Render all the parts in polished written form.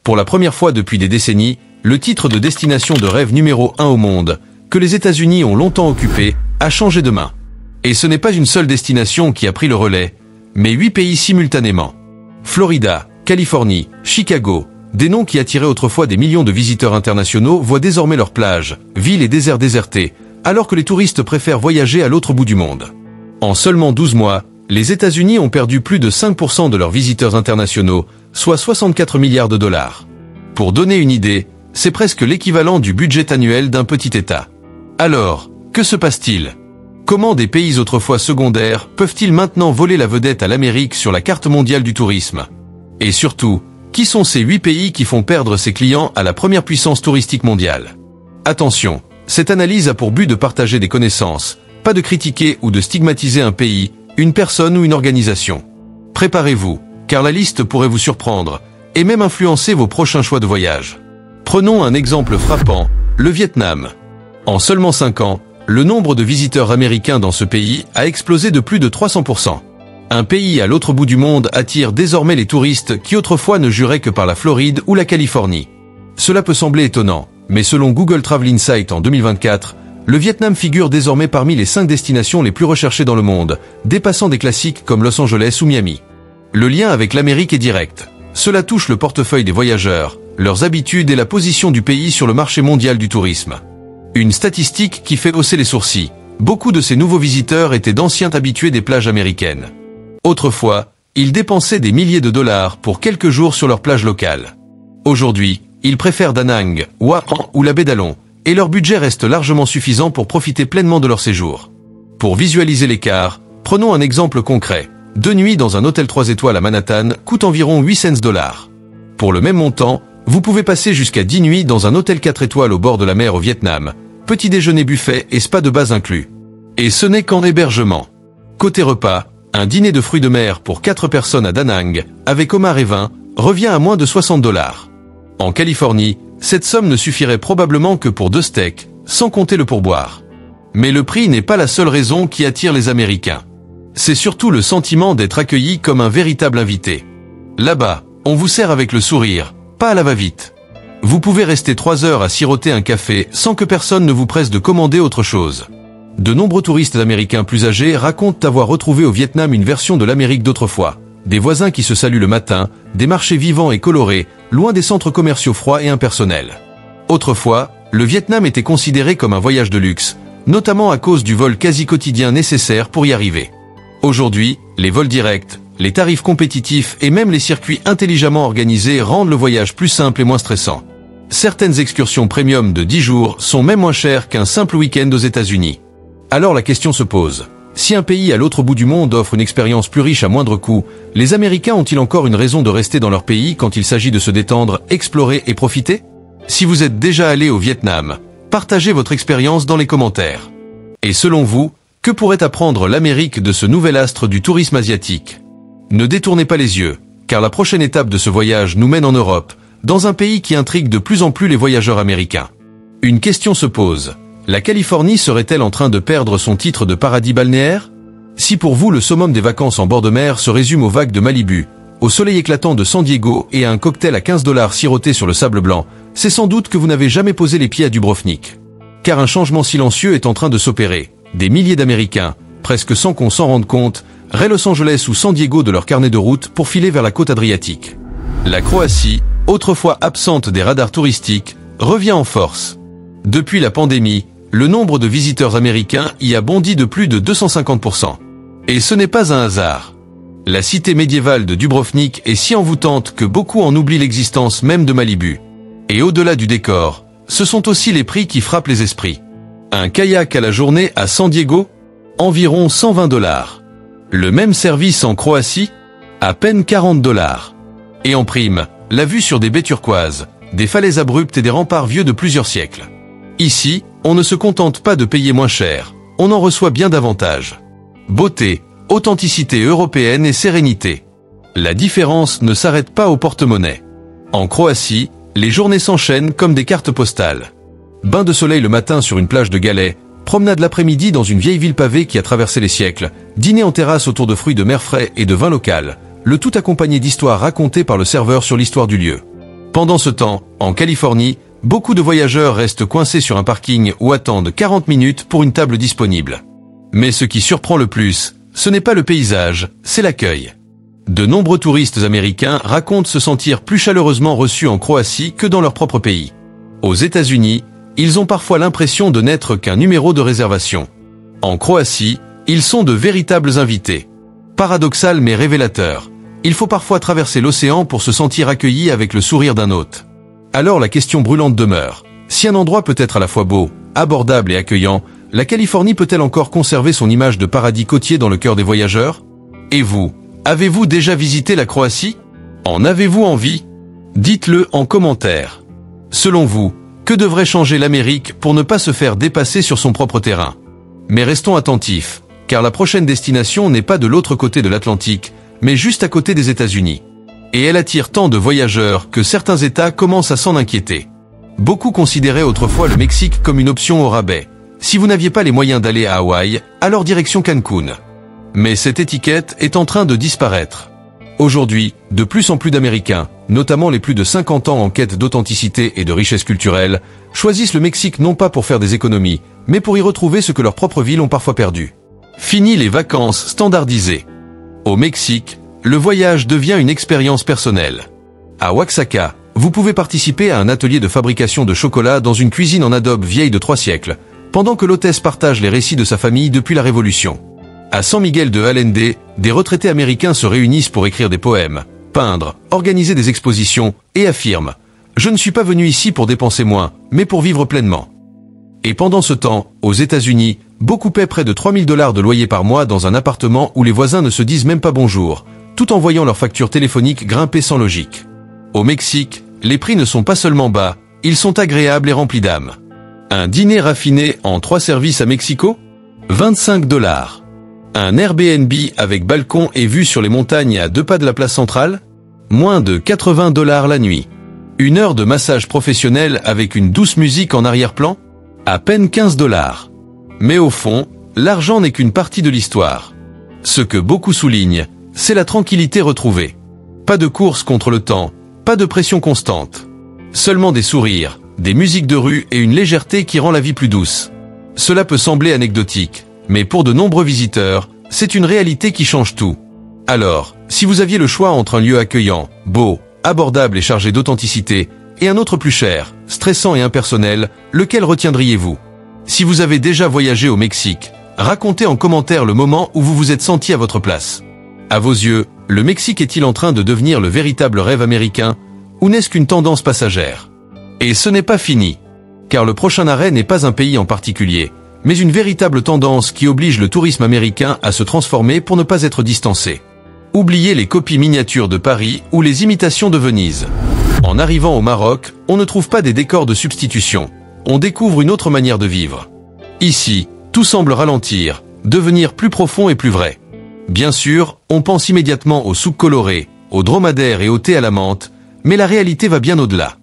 Pour la première fois depuis des décennies, le titre de destination de rêve numéro 1 au monde, que les États-Unis ont longtemps occupé, a changé de main. Et ce n'est pas une seule destination qui a pris le relais, mais 8 pays simultanément. Florida, Californie, Chicago, des noms qui attiraient autrefois des millions de visiteurs internationaux voient désormais leurs plages, villes et déserts désertés, alors que les touristes préfèrent voyager à l'autre bout du monde. En seulement 12 mois, les États-Unis ont perdu plus de 5% de leurs visiteurs internationaux, soit 64 milliards de dollars. Pour donner une idée, c'est presque l'équivalent du budget annuel d'un petit État. Alors, que se passe-t-il ? Comment des pays autrefois secondaires peuvent-ils maintenant voler la vedette à l'Amérique sur la carte mondiale du tourisme ? Et surtout, qui sont ces 8 pays qui font perdre ses clients à la première puissance touristique mondiale ? Attention, cette analyse a pour but de partager des connaissances, pas de critiquer ou de stigmatiser un pays, une personne ou une organisation. Préparez-vous, car la liste pourrait vous surprendre, et même influencer vos prochains choix de voyage. Prenons un exemple frappant, le Vietnam. En seulement 5 ans, le nombre de visiteurs américains dans ce pays a explosé de plus de 300%. Un pays à l'autre bout du monde attire désormais les touristes qui autrefois ne juraient que par la Floride ou la Californie. Cela peut sembler étonnant, mais selon Google Travel Insight en 2024, le Vietnam figure désormais parmi les 5 destinations les plus recherchées dans le monde, dépassant des classiques comme Los Angeles ou Miami. Le lien avec l'Amérique est direct. Cela touche le portefeuille des voyageurs, leurs habitudes et la position du pays sur le marché mondial du tourisme. Une statistique qui fait hausser les sourcils. Beaucoup de ces nouveaux visiteurs étaient d'anciens habitués des plages américaines. Autrefois, ils dépensaient des milliers de dollars pour quelques jours sur leur plage locale. Aujourd'hui, ils préfèrent Da Nang, Hoa An ou la baie d'Along, et leur budget reste largement suffisant pour profiter pleinement de leur séjour. Pour visualiser l'écart, prenons un exemple concret. 2 nuits dans un hôtel 3 étoiles à Manhattan coûtent environ 800 $. Pour le même montant, vous pouvez passer jusqu'à 10 nuits dans un hôtel 4 étoiles au bord de la mer au Vietnam, petit déjeuner buffet et spa de base inclus. Et ce n'est qu'en hébergement. Côté repas, un dîner de fruits de mer pour 4 personnes à Da Nang, avec homard et vin, revient à moins de 60 $. En Californie, cette somme ne suffirait probablement que pour 2 steaks, sans compter le pourboire. Mais le prix n'est pas la seule raison qui attire les Américains. C'est surtout le sentiment d'être accueilli comme un véritable invité. Là-bas, on vous sert avec le sourire, pas à la va-vite. Vous pouvez rester 3 heures à siroter un café sans que personne ne vous presse de commander autre chose. De nombreux touristes américains plus âgés racontent avoir retrouvé au Vietnam une version de l'Amérique d'autrefois. Des voisins qui se saluent le matin, des marchés vivants et colorés, loin des centres commerciaux froids et impersonnels. Autrefois, le Vietnam était considéré comme un voyage de luxe, notamment à cause du vol quasi quotidien nécessaire pour y arriver. Aujourd'hui, les vols directs, les tarifs compétitifs et même les circuits intelligemment organisés rendent le voyage plus simple et moins stressant. Certaines excursions premium de 10 jours sont même moins chères qu'un simple week-end aux États-Unis. Alors la question se pose. Si un pays à l'autre bout du monde offre une expérience plus riche à moindre coût, les Américains ont-ils encore une raison de rester dans leur pays quand il s'agit de se détendre, explorer et profiter ? Si vous êtes déjà allé au Vietnam, partagez votre expérience dans les commentaires. Et selon vous, que pourrait apprendre l'Amérique de ce nouvel astre du tourisme asiatique ? Ne détournez pas les yeux, car la prochaine étape de ce voyage nous mène en Europe, dans un pays qui intrigue de plus en plus les voyageurs américains. Une question se pose. La Californie serait-elle en train de perdre son titre de paradis balnéaire ? Si pour vous le summum des vacances en bord de mer se résume aux vagues de Malibu, au soleil éclatant de San Diego et à un cocktail à 15 $ siroté sur le sable blanc, c'est sans doute que vous n'avez jamais posé les pieds à Dubrovnik. Car un changement silencieux est en train de s'opérer. Des milliers d'Américains, presque sans qu'on s'en rende compte, raient Los Angeles ou San Diego de leur carnet de route pour filer vers la côte adriatique. La Croatie, autrefois absente des radars touristiques, revient en force. Depuis la pandémie, le nombre de visiteurs américains y a bondi de plus de 250%. Et ce n'est pas un hasard. La cité médiévale de Dubrovnik est si envoûtante que beaucoup en oublient l'existence même de Malibu. Et au-delà du décor, ce sont aussi les prix qui frappent les esprits. Un kayak à la journée à San Diego ? Environ 120 $. Le même service en Croatie ? À peine 40 $. Et en prime, la vue sur des baies turquoises, des falaises abruptes et des remparts vieux de plusieurs siècles. Ici, on ne se contente pas de payer moins cher, on en reçoit bien davantage. Beauté, authenticité européenne et sérénité. La différence ne s'arrête pas au porte-monnaie. En Croatie, les journées s'enchaînent comme des cartes postales. Bain de soleil le matin sur une plage de galets, promenade l'après-midi dans une vieille ville pavée qui a traversé les siècles, dîner en terrasse autour de fruits de mer frais et de vin local, le tout accompagné d'histoires racontées par le serveur sur l'histoire du lieu. Pendant ce temps, en Californie, beaucoup de voyageurs restent coincés sur un parking ou attendent 40 minutes pour une table disponible. Mais ce qui surprend le plus, ce n'est pas le paysage, c'est l'accueil. De nombreux touristes américains racontent se sentir plus chaleureusement reçus en Croatie que dans leur propre pays. Aux États-Unis, ils ont parfois l'impression de n'être qu'un numéro de réservation. En Croatie, ils sont de véritables invités. Paradoxal mais révélateur. Il faut parfois traverser l'océan pour se sentir accueilli avec le sourire d'un hôte. Alors la question brûlante demeure. Si un endroit peut être à la fois beau, abordable et accueillant, la Californie peut-elle encore conserver son image de paradis côtier dans le cœur des voyageurs? Et vous, avez-vous déjà visité la Croatie? En avez-vous envie? Dites-le en commentaire. Selon vous, que devrait changer l'Amérique pour ne pas se faire dépasser sur son propre terrain? Mais restons attentifs, car la prochaine destination n'est pas de l'autre côté de l'Atlantique, mais juste à côté des États-Unis. Et elle attire tant de voyageurs que certains États commencent à s'en inquiéter. Beaucoup considéraient autrefois le Mexique comme une option au rabais. Si vous n'aviez pas les moyens d'aller à Hawaï, alors direction Cancun. Mais cette étiquette est en train de disparaître. Aujourd'hui, de plus en plus d'Américains, notamment les plus de 50 ans en quête d'authenticité et de richesse culturelle, choisissent le Mexique non pas pour faire des économies, mais pour y retrouver ce que leurs propres villes ont parfois perdu. Fini les vacances standardisées. Au Mexique, le voyage devient une expérience personnelle. À Oaxaca, vous pouvez participer à un atelier de fabrication de chocolat dans une cuisine en adobe vieille de 3 siècles, pendant que l'hôtesse partage les récits de sa famille depuis la Révolution. À San Miguel de Allende, des retraités américains se réunissent pour écrire des poèmes, peindre, organiser des expositions et affirment « Je ne suis pas venu ici pour dépenser moins, mais pour vivre pleinement ». Et pendant ce temps, aux États-Unis, beaucoup paient près de 3 000 $ de loyer par mois dans un appartement où les voisins ne se disent même pas bonjour, tout en voyant leur facture téléphonique grimper sans logique. Au Mexique, les prix ne sont pas seulement bas, ils sont agréables et remplis d'âme. Un dîner raffiné en 3 services à Mexico? 25 $. Un Airbnb avec balcon et vue sur les montagnes à 2 pas de la place centrale? Moins de 80 $ la nuit. Une heure de massage professionnel avec une douce musique en arrière-plan? À peine 15 $. Mais au fond, l'argent n'est qu'une partie de l'histoire. Ce que beaucoup soulignent, c'est la tranquillité retrouvée. Pas de course contre le temps, pas de pression constante. Seulement des sourires, des musiques de rue et une légèreté qui rend la vie plus douce. Cela peut sembler anecdotique, mais pour de nombreux visiteurs, c'est une réalité qui change tout. Alors, si vous aviez le choix entre un lieu accueillant, beau, abordable et chargé d'authenticité, et un autre plus cher, stressant et impersonnel, lequel retiendriez-vous? Si vous avez déjà voyagé au Mexique, racontez en commentaire le moment où vous vous êtes senti à votre place. À vos yeux, le Mexique est-il en train de devenir le véritable rêve américain, ou n'est-ce qu'une tendance passagère? Et ce n'est pas fini. Car le prochain arrêt n'est pas un pays en particulier, mais une véritable tendance qui oblige le tourisme américain à se transformer pour ne pas être distancé. Oubliez les copies miniatures de Paris ou les imitations de Venise. En arrivant au Maroc, on ne trouve pas des décors de substitution. On découvre une autre manière de vivre. Ici, tout semble ralentir, devenir plus profond et plus vrai. Bien sûr, on pense immédiatement aux souks colorés, aux dromadaires et au thé à la menthe, mais la réalité va bien au-delà.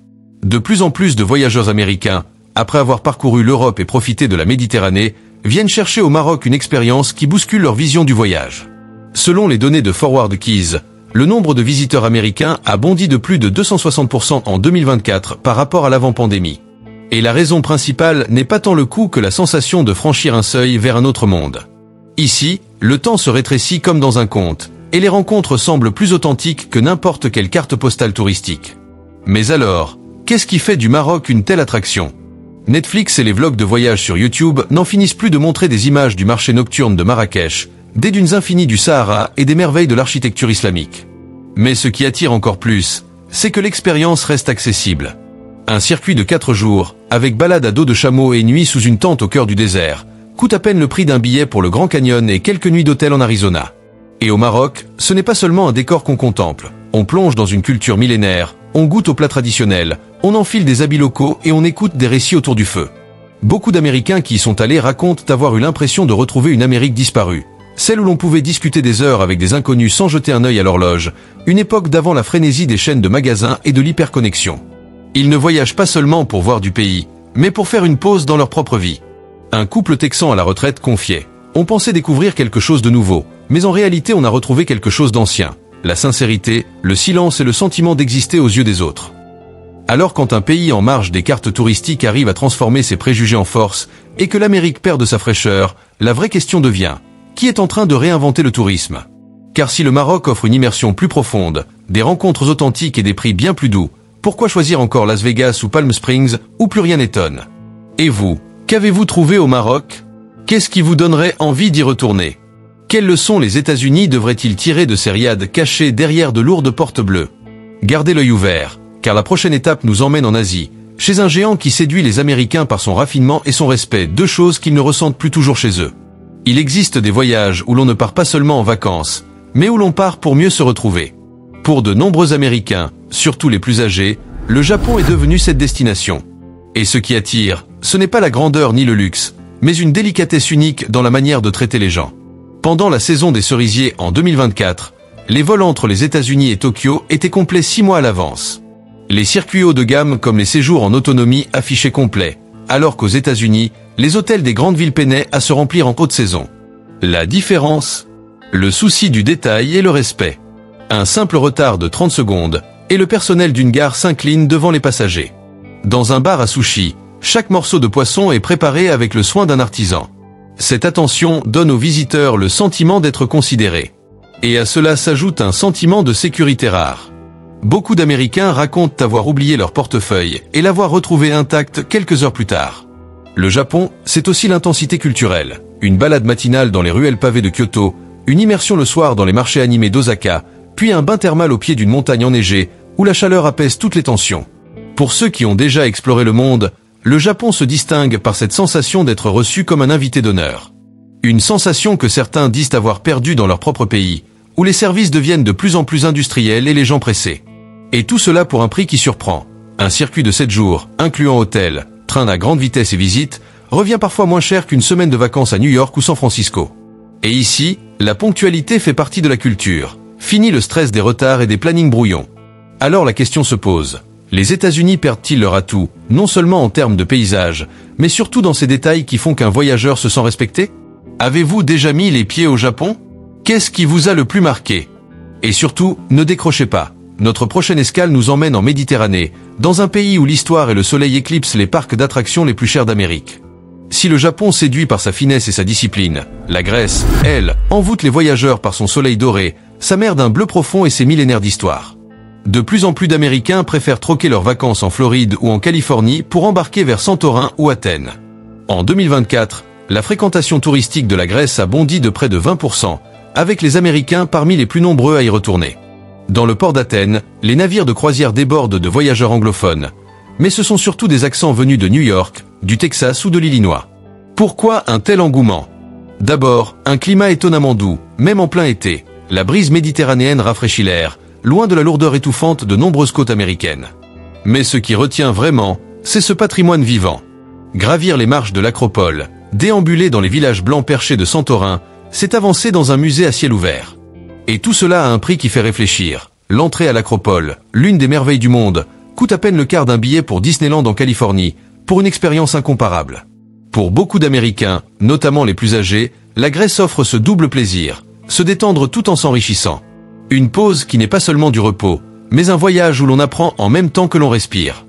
De plus en plus de voyageurs américains, après avoir parcouru l'Europe et profité de la Méditerranée, viennent chercher au Maroc une expérience qui bouscule leur vision du voyage. Selon les données de Forward Keys, le nombre de visiteurs américains a bondi de plus de 260% en 2024 par rapport à l'avant-pandémie. Et la raison principale n'est pas tant le coût que la sensation de franchir un seuil vers un autre monde. Ici, le temps se rétrécit comme dans un conte, et les rencontres semblent plus authentiques que n'importe quelle carte postale touristique. Mais alors, qu'est-ce qui fait du Maroc une telle attraction? Netflix et les vlogs de voyage sur YouTube n'en finissent plus de montrer des images du marché nocturne de Marrakech, des dunes infinies du Sahara et des merveilles de l'architecture islamique. Mais ce qui attire encore plus, c'est que l'expérience reste accessible. Un circuit de 4 jours, avec balade à dos de chameau et nuit sous une tente au cœur du désert, coûte à peine le prix d'un billet pour le Grand Canyon et quelques nuits d'hôtel en Arizona. Et au Maroc, ce n'est pas seulement un décor qu'on contemple. On plonge dans une culture millénaire, on goûte aux plats traditionnels, on enfile des habits locaux et on écoute des récits autour du feu. Beaucoup d'Américains qui y sont allés racontent avoir eu l'impression de retrouver une Amérique disparue. Celle où l'on pouvait discuter des heures avec des inconnus sans jeter un œil à l'horloge, une époque d'avant la frénésie des chaînes de magasins et de l'hyperconnexion. Ils ne voyagent pas seulement pour voir du pays, mais pour faire une pause dans leur propre vie. Un couple texan à la retraite confiait « On pensait découvrir quelque chose de nouveau, mais en réalité on a retrouvé quelque chose d'ancien. La sincérité, le silence et le sentiment d'exister aux yeux des autres. » Alors quand un pays en marge des cartes touristiques arrive à transformer ses préjugés en force et que l'Amérique perd de sa fraîcheur, la vraie question devient: qui est en train de réinventer le tourisme? Car si le Maroc offre une immersion plus profonde, des rencontres authentiques et des prix bien plus doux, pourquoi choisir encore Las Vegas ou Palm Springs où plus rien n'étonne? Et vous, qu'avez-vous trouvé au Maroc? Qu'est-ce qui vous donnerait envie d'y retourner? Quelles leçons les États-Unis devraient-ils tirer de ces riades cachées derrière de lourdes portes bleues? Gardez l'œil ouvert, car la prochaine étape nous emmène en Asie, chez un géant qui séduit les Américains par son raffinement et son respect, deux choses qu'ils ne ressentent plus toujours chez eux. Il existe des voyages où l'on ne part pas seulement en vacances, mais où l'on part pour mieux se retrouver. Pour de nombreux Américains, surtout les plus âgés, le Japon est devenu cette destination. Et ce qui attire, ce n'est pas la grandeur ni le luxe, mais une délicatesse unique dans la manière de traiter les gens. Pendant la saison des cerisiers en 2024, les vols entre les États-Unis et Tokyo étaient complets 6 mois à l'avance. Les circuits haut de gamme comme les séjours en autonomie affichaient complets, alors qu'aux États-Unis, les hôtels des grandes villes peinaient à se remplir en haute saison. La différence? Le souci du détail et le respect. Un simple retard de 30 secondes, et le personnel d'une gare s'incline devant les passagers. Dans un bar à sushi, chaque morceau de poisson est préparé avec le soin d'un artisan. Cette attention donne aux visiteurs le sentiment d'être considérés. Et à cela s'ajoute un sentiment de sécurité rare. Beaucoup d'Américains racontent avoir oublié leur portefeuille et l'avoir retrouvé intact quelques heures plus tard. Le Japon, c'est aussi l'intensité culturelle. Une balade matinale dans les ruelles pavées de Kyoto, une immersion le soir dans les marchés animés d'Osaka, puis un bain thermal au pied d'une montagne enneigée où la chaleur apaise toutes les tensions. Pour ceux qui ont déjà exploré le monde, le Japon se distingue par cette sensation d'être reçu comme un invité d'honneur. Une sensation que certains disent avoir perdue dans leur propre pays, où les services deviennent de plus en plus industriels et les gens pressés. Et tout cela pour un prix qui surprend. Un circuit de 7 jours, incluant hôtel, train à grande vitesse et visite, revient parfois moins cher qu'une semaine de vacances à New York ou San Francisco. Et ici, la ponctualité fait partie de la culture. Fini le stress des retards et des plannings brouillons. Alors la question se pose. Les États-Unis perdent-ils leur atout, non seulement en termes de paysage, mais surtout dans ces détails qui font qu'un voyageur se sent respecté? Avez-vous déjà mis les pieds au Japon? Qu'est-ce qui vous a le plus marqué? Et surtout, ne décrochez pas. Notre prochaine escale nous emmène en Méditerranée, dans un pays où l'histoire et le soleil éclipsent les parcs d'attractions les plus chers d'Amérique. Si le Japon séduit par sa finesse et sa discipline, la Grèce, elle, envoûte les voyageurs par son soleil doré, sa mer d'un bleu profond et ses millénaires d'histoire. De plus en plus d'Américains préfèrent troquer leurs vacances en Floride ou en Californie pour embarquer vers Santorin ou Athènes. En 2024, la fréquentation touristique de la Grèce a bondi de près de 20%, avec les Américains parmi les plus nombreux à y retourner. Dans le port d'Athènes, les navires de croisière débordent de voyageurs anglophones. Mais ce sont surtout des accents venus de New York, du Texas ou de l'Illinois. Pourquoi un tel engouement? D'abord, un climat étonnamment doux, même en plein été. La brise méditerranéenne rafraîchit l'air, loin de la lourdeur étouffante de nombreuses côtes américaines. Mais ce qui retient vraiment, c'est ce patrimoine vivant. Gravir les marches de l'Acropole, déambuler dans les villages blancs perchés de Santorin, c'est avancer dans un musée à ciel ouvert. Et tout cela a un prix qui fait réfléchir. L'entrée à l'Acropole, l'une des merveilles du monde, coûte à peine le quart d'un billet pour Disneyland en Californie, pour une expérience incomparable. Pour beaucoup d'Américains, notamment les plus âgés, la Grèce offre ce double plaisir, se détendre tout en s'enrichissant. Une pause qui n'est pas seulement du repos, mais un voyage où l'on apprend en même temps que l'on respire.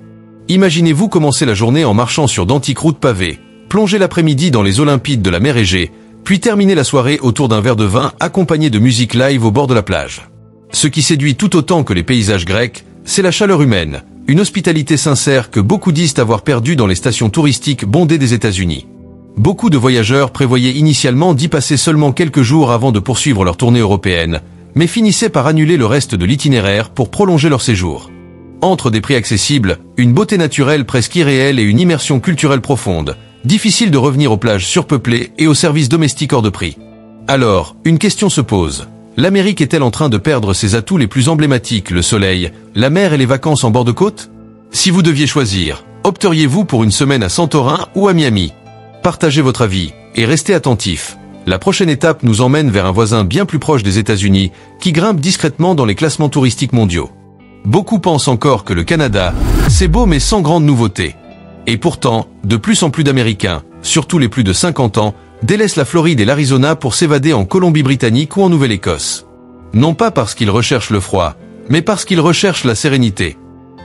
Imaginez-vous commencer la journée en marchant sur d'antiques routes pavées, plonger l'après-midi dans les Olympides de la mer Égée, puis terminer la soirée autour d'un verre de vin accompagné de musique live au bord de la plage. Ce qui séduit tout autant que les paysages grecs, c'est la chaleur humaine, une hospitalité sincère que beaucoup disent avoir perdue dans les stations touristiques bondées des États-Unis. Beaucoup de voyageurs prévoyaient initialement d'y passer seulement quelques jours avant de poursuivre leur tournée européenne, mais finissaient par annuler le reste de l'itinéraire pour prolonger leur séjour. Entre des prix accessibles, une beauté naturelle presque irréelle et une immersion culturelle profonde, difficile de revenir aux plages surpeuplées et aux services domestiques hors de prix. Alors, une question se pose. L'Amérique est-elle en train de perdre ses atouts les plus emblématiques, le soleil, la mer et les vacances en bord de côte? Si vous deviez choisir, opteriez-vous pour une semaine à Santorin ou à Miami? Partagez votre avis et restez attentifs. La prochaine étape nous emmène vers un voisin bien plus proche des États-Unis, qui grimpe discrètement dans les classements touristiques mondiaux. Beaucoup pensent encore que le Canada, c'est beau mais sans grande nouveauté. Et pourtant, de plus en plus d'Américains, surtout les plus de 50 ans, délaissent la Floride et l'Arizona pour s'évader en Colombie-Britannique ou en Nouvelle-Écosse. Non pas parce qu'ils recherchent le froid, mais parce qu'ils recherchent la sérénité.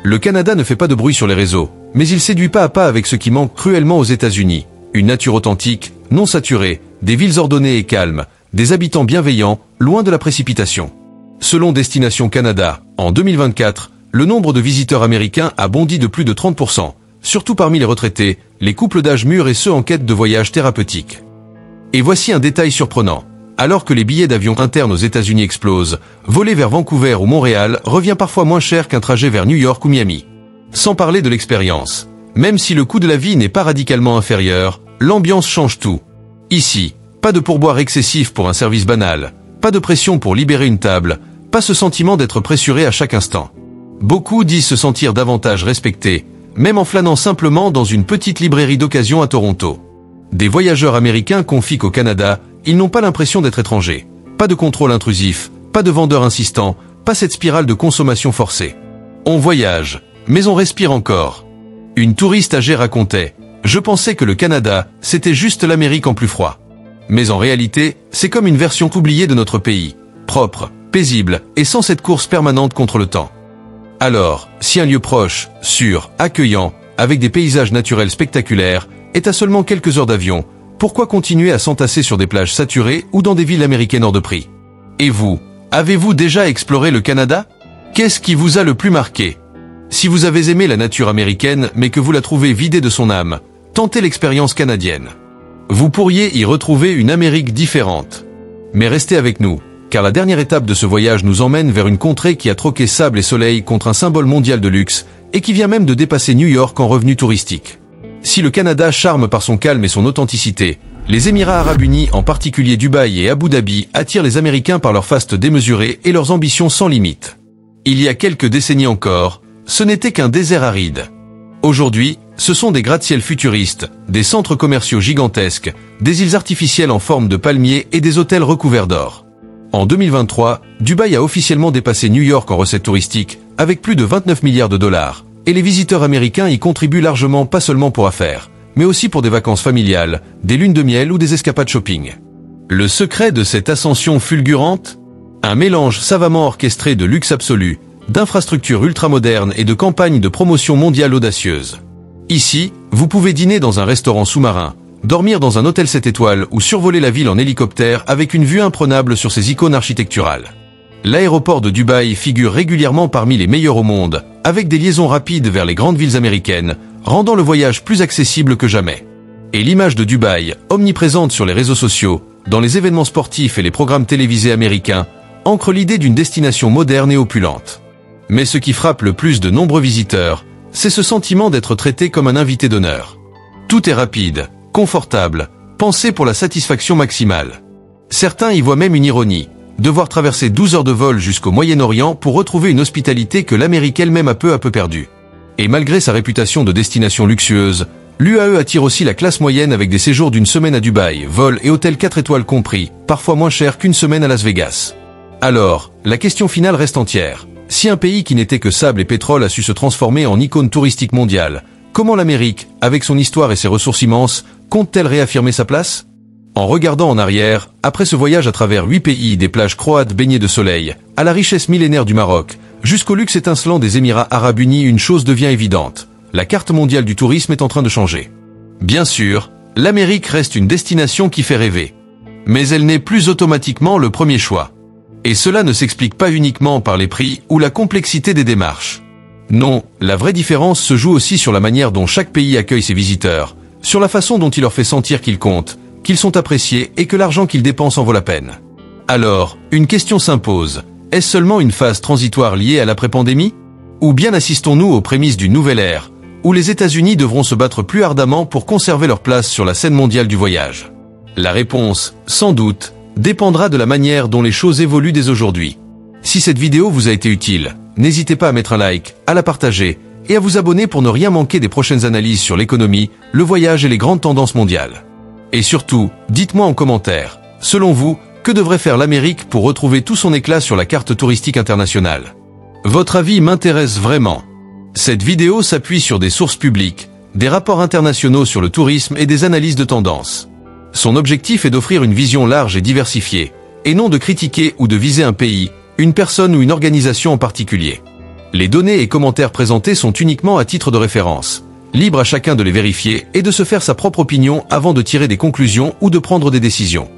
Le Canada ne fait pas de bruit sur les réseaux, mais il séduit pas à pas avec ce qui manque cruellement aux États-Unis. Une nature authentique, non saturée, des villes ordonnées et calmes, des habitants bienveillants, loin de la précipitation. Selon Destination Canada, en 2024, le nombre de visiteurs américains a bondi de plus de 30%, surtout parmi les retraités, les couples d'âge mûr et ceux en quête de voyages thérapeutiques. Et voici un détail surprenant. Alors que les billets d'avion internes aux États-Unis explosent, voler vers Vancouver ou Montréal revient parfois moins cher qu'un trajet vers New York ou Miami. Sans parler de l'expérience. Même si le coût de la vie n'est pas radicalement inférieur, l'ambiance change tout. Ici, pas de pourboire excessif pour un service banal, pas de pression pour libérer une table, pas ce sentiment d'être pressuré à chaque instant. Beaucoup disent se sentir davantage respectés, même en flânant simplement dans une petite librairie d'occasion à Toronto. Des voyageurs américains confient qu'au Canada, ils n'ont pas l'impression d'être étrangers. Pas de contrôle intrusif, pas de vendeurs insistants, pas cette spirale de consommation forcée. On voyage, mais on respire encore. Une touriste âgée racontait « Je pensais que le Canada, c'était juste l'Amérique en plus froid. Mais en réalité, c'est comme une version oubliée de notre pays, propre, paisible et sans cette course permanente contre le temps. » Alors, si un lieu proche, sûr, accueillant, avec des paysages naturels spectaculaires, est à seulement quelques heures d'avion, pourquoi continuer à s'entasser sur des plages saturées ou dans des villes américaines hors de prix? Et vous, avez-vous déjà exploré le Canada? Qu'est-ce qui vous a le plus marqué? Si vous avez aimé la nature américaine mais que vous la trouvez vidée de son âme, tentez l'expérience canadienne. Vous pourriez y retrouver une Amérique différente. Mais restez avec nous, car la dernière étape de ce voyage nous emmène vers une contrée qui a troqué sable et soleil contre un symbole mondial de luxe et qui vient même de dépasser New York en revenus touristiques. Si le Canada charme par son calme et son authenticité, les Émirats Arabes Unis, en particulier Dubaï et Abu Dhabi, attirent les Américains par leur faste démesuré et leurs ambitions sans limite. Il y a quelques décennies encore, ce n'était qu'un désert aride. Aujourd'hui, ce sont des gratte-ciel futuristes, des centres commerciaux gigantesques, des îles artificielles en forme de palmiers et des hôtels recouverts d'or. En 2023, Dubaï a officiellement dépassé New York en recettes touristiques, avec plus de 29 milliards de dollars. Et les visiteurs américains y contribuent largement pas seulement pour affaires, mais aussi pour des vacances familiales, des lunes de miel ou des escapades shopping. Le secret de cette ascension fulgurante? Un mélange savamment orchestré de luxe absolu, d'infrastructures ultramodernes et de campagnes de promotion mondiale audacieuse. Ici, vous pouvez dîner dans un restaurant sous-marin, dormir dans un hôtel 7 étoiles ou survoler la ville en hélicoptère avec une vue imprenable sur ses icônes architecturales. L'aéroport de Dubaï figure régulièrement parmi les meilleurs au monde, avec des liaisons rapides vers les grandes villes américaines, rendant le voyage plus accessible que jamais. Et l'image de Dubaï, omniprésente sur les réseaux sociaux, dans les événements sportifs et les programmes télévisés américains, ancre l'idée d'une destination moderne et opulente. Mais ce qui frappe le plus de nombreux visiteurs, c'est ce sentiment d'être traité comme un invité d'honneur. Tout est rapide, confortable, pensé pour la satisfaction maximale. Certains y voient même une ironie. Devoir traverser 12 heures de vol jusqu'au Moyen-Orient pour retrouver une hospitalité que l'Amérique elle-même a peu à peu perdue. Et malgré sa réputation de destination luxueuse, l'UAE attire aussi la classe moyenne avec des séjours d'une semaine à Dubaï, vol et hôtel 4 étoiles compris, parfois moins cher qu'une semaine à Las Vegas. Alors, la question finale reste entière. Si un pays qui n'était que sable et pétrole a su se transformer en icône touristique mondiale, comment l'Amérique, avec son histoire et ses ressources immenses, compte-t-elle réaffirmer sa place? En regardant en arrière, après ce voyage à travers 8 pays, des plages croates baignées de soleil, à la richesse millénaire du Maroc, jusqu'au luxe étincelant des Émirats Arabes Unis, une chose devient évidente. La carte mondiale du tourisme est en train de changer. Bien sûr, l'Amérique reste une destination qui fait rêver. Mais elle n'est plus automatiquement le premier choix. Et cela ne s'explique pas uniquement par les prix ou la complexité des démarches. Non, la vraie différence se joue aussi sur la manière dont chaque pays accueille ses visiteurs, sur la façon dont il leur fait sentir qu'ils comptent, qu'ils sont appréciés et que l'argent qu'ils dépensent en vaut la peine. Alors, une question s'impose. Est-ce seulement une phase transitoire liée à l'après-pandémie? Ou bien assistons-nous aux prémices d'une nouvelle ère, où les États-Unis devront se battre plus ardemment pour conserver leur place sur la scène mondiale du voyage? La réponse, sans doute, dépendra de la manière dont les choses évoluent dès aujourd'hui. Si cette vidéo vous a été utile, n'hésitez pas à mettre un like, à la partager et à vous abonner pour ne rien manquer des prochaines analyses sur l'économie, le voyage et les grandes tendances mondiales. Et surtout, dites-moi en commentaire, selon vous, que devrait faire l'Amérique pour retrouver tout son éclat sur la carte touristique internationale? Votre avis m'intéresse vraiment. Cette vidéo s'appuie sur des sources publiques, des rapports internationaux sur le tourisme et des analyses de tendances. Son objectif est d'offrir une vision large et diversifiée, et non de critiquer ou de viser un pays, une personne ou une organisation en particulier. Les données et commentaires présentés sont uniquement à titre de référence. Libre à chacun de les vérifier et de se faire sa propre opinion avant de tirer des conclusions ou de prendre des décisions.